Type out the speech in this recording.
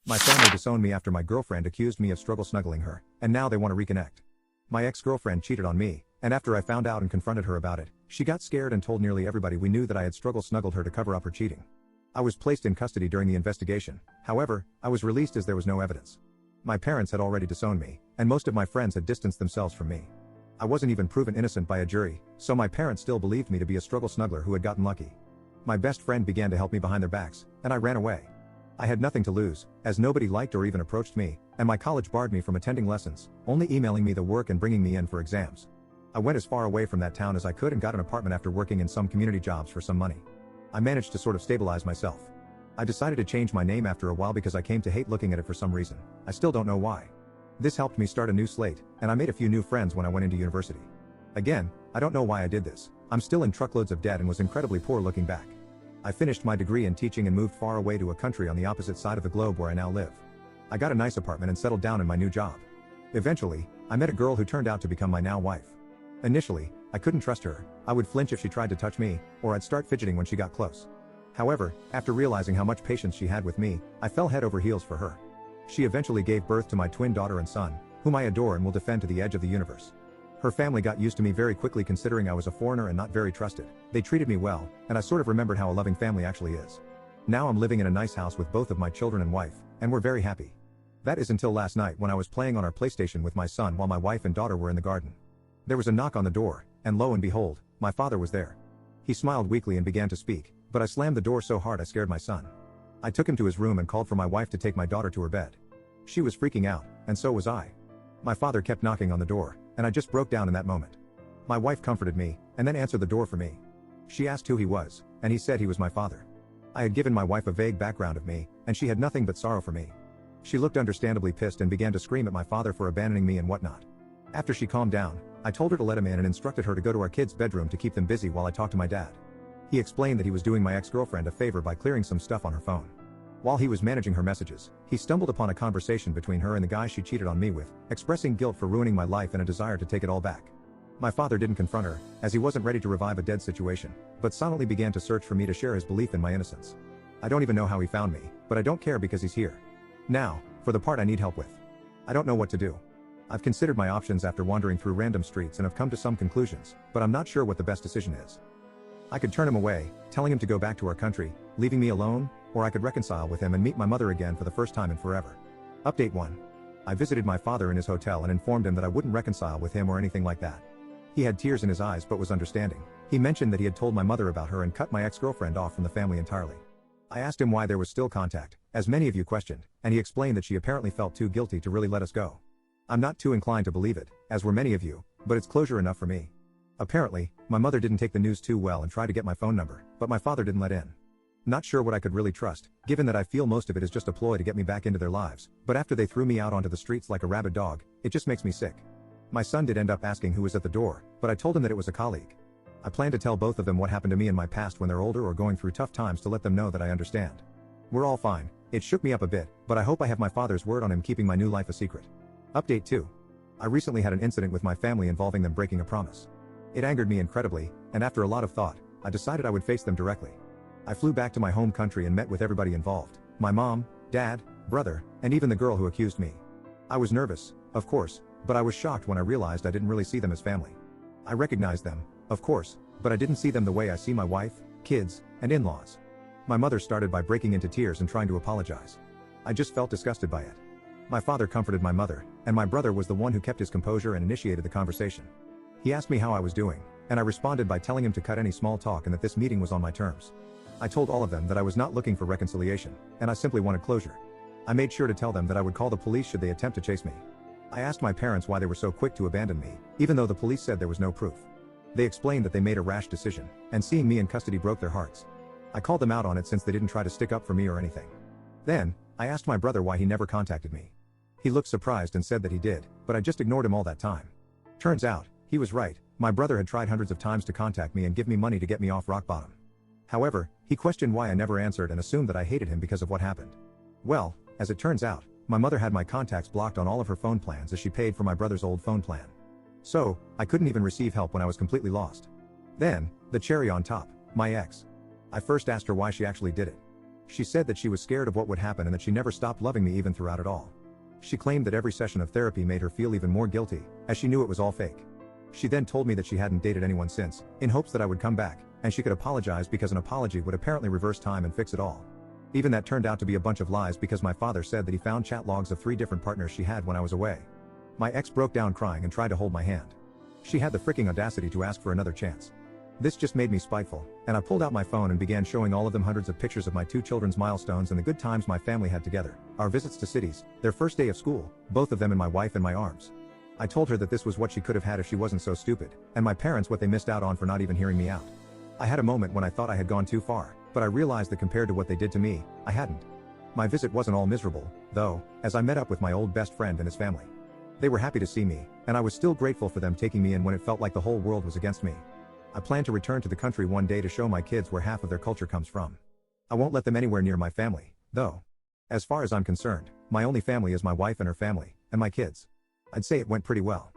My family disowned me after my girlfriend accused me of struggle snuggling her, and now they want to reconnect. My ex-girlfriend cheated on me, and after I found out and confronted her about it, she got scared and told nearly everybody we knew that I had struggle snuggled her to cover up her cheating. I was placed in custody during the investigation. However, I was released as there was no evidence. My parents had already disowned me, and most of my friends had distanced themselves from me. I wasn't even proven innocent by a jury, so my parents still believed me to be a struggle snuggler who had gotten lucky. My best friend began to help me behind their backs, and I ran away. I had nothing to lose, as nobody liked or even approached me, and my college barred me from attending lessons, only emailing me the work and bringing me in for exams. I went as far away from that town as I could and got an apartment after working in some community jobs for some money. I managed to sort of stabilize myself. I decided to change my name after a while because I came to hate looking at it for some reason. I still don't know why. This helped me start a new slate, and I made a few new friends when I went into university. Again, I don't know why I did this. I'm still in truckloads of debt and was incredibly poor looking back. I finished my degree in teaching and moved far away to a country on the opposite side of the globe where I now live. I got a nice apartment and settled down in my new job. Eventually, I met a girl who turned out to become my now wife. Initially, I couldn't trust her. I would flinch if she tried to touch me, or I'd start fidgeting when she got close. However, after realizing how much patience she had with me, I fell head over heels for her. She eventually gave birth to my twin daughter and son, whom I adore and will defend to the edge of the universe. Her family got used to me very quickly considering I was a foreigner and not very trusted. They treated me well, and I sort of remembered how a loving family actually is. Now I'm living in a nice house with both of my children and wife, and we're very happy. That is until last night when I was playing on our PlayStation with my son while my wife and daughter were in the garden. There was a knock on the door, and lo and behold, my father was there. He smiled weakly and began to speak, but I slammed the door so hard I scared my son. I took him to his room and called for my wife to take my daughter to her bed. She was freaking out, and so was I. My father kept knocking on the door, and I just broke down in that moment. My wife comforted me, and then answered the door for me. She asked who he was, and he said he was my father. I had given my wife a vague background of me, and she had nothing but sorrow for me. She looked understandably pissed and began to scream at my father for abandoning me and whatnot. After she calmed down, I told her to let him in and instructed her to go to our kids' bedroom to keep them busy while I talked to my dad. He explained that he was doing my ex-girlfriend a favor by clearing some stuff on her phone. While he was managing her messages, he stumbled upon a conversation between her and the guy she cheated on me with, expressing guilt for ruining my life and a desire to take it all back. My father didn't confront her, as he wasn't ready to revive a dead situation, but silently began to search for me to share his belief in my innocence. I don't even know how he found me, but I don't care because he's here. Now, for the part I need help with. I don't know what to do. I've considered my options after wandering through random streets and have come to some conclusions, but I'm not sure what the best decision is. I could turn him away, telling him to go back to our country, leaving me alone, or I could reconcile with him and meet my mother again for the first time in forever. Update 1. I visited my father in his hotel and informed him that I wouldn't reconcile with him or anything like that. He had tears in his eyes but was understanding. He mentioned that he had told my mother about her and cut my ex-girlfriend off from the family entirely. I asked him why there was still contact, as many of you questioned, and he explained that she apparently felt too guilty to really let us go. I'm not too inclined to believe it, as were many of you, but it's closure enough for me. Apparently, my mother didn't take the news too well and tried to get my phone number, but my father didn't let in. Not sure what I could really trust, given that I feel most of it is just a ploy to get me back into their lives, but after they threw me out onto the streets like a rabid dog, it just makes me sick. My son did end up asking who was at the door, but I told him that it was a colleague. I plan to tell both of them what happened to me in my past when they're older or going through tough times to let them know that I understand. We're all fine. It shook me up a bit, but I hope I have my father's word on him keeping my new life a secret. Update 2. I recently had an incident with my family involving them breaking a promise. It angered me incredibly, and after a lot of thought, I decided I would face them directly. I flew back to my home country and met with everybody involved, my mom, dad, brother, and even the girl who accused me. I was nervous, of course, but I was shocked when I realized I didn't really see them as family. I recognized them, of course, but I didn't see them the way I see my wife, kids, and in-laws. My mother started by breaking into tears and trying to apologize. I just felt disgusted by it. My father comforted my mother, and my brother was the one who kept his composure and initiated the conversation. He asked me how I was doing, and I responded by telling him to cut any small talk and that this meeting was on my terms. I told all of them that I was not looking for reconciliation, and I simply wanted closure. I made sure to tell them that I would call the police should they attempt to chase me. I asked my parents why they were so quick to abandon me, even though the police said there was no proof. They explained that they made a rash decision, and seeing me in custody broke their hearts. I called them out on it since they didn't try to stick up for me or anything. Then, I asked my brother why he never contacted me. He looked surprised and said that he did, but I just ignored him all that time. Turns out, he was right. My brother had tried hundreds of times to contact me and give me money to get me off rock bottom. However, he questioned why I never answered and assumed that I hated him because of what happened. Well, as it turns out, my mother had my contacts blocked on all of her phone plans as she paid for my brother's old phone plan. So, I couldn't even receive help when I was completely lost. Then, the cherry on top, my ex. I first asked her why she actually did it. She said that she was scared of what would happen and that she never stopped loving me even throughout it all. She claimed that every session of therapy made her feel even more guilty, as she knew it was all fake. She then told me that she hadn't dated anyone since, in hopes that I would come back, and she could apologize because an apology would apparently reverse time and fix it all. Even that turned out to be a bunch of lies because my father said that he found chat logs of 3 different partners she had when I was away. My ex broke down crying and tried to hold my hand. She had the freaking audacity to ask for another chance. This just made me spiteful, and I pulled out my phone and began showing all of them hundreds of pictures of my 2 children's milestones and the good times my family had together, our visits to cities, their first day of school, both of them and my wife in my arms. I told her that this was what she could have had if she wasn't so stupid, and my parents what they missed out on for not even hearing me out. I had a moment when I thought I had gone too far, but I realized that compared to what they did to me, I hadn't. My visit wasn't all miserable, though, as I met up with my old best friend and his family. They were happy to see me, and I was still grateful for them taking me in when it felt like the whole world was against me. I plan to return to the country one day to show my kids where half of their culture comes from. I won't let them anywhere near my family, though. As far as I'm concerned, my only family is my wife and her family, and my kids. I'd say it went pretty well.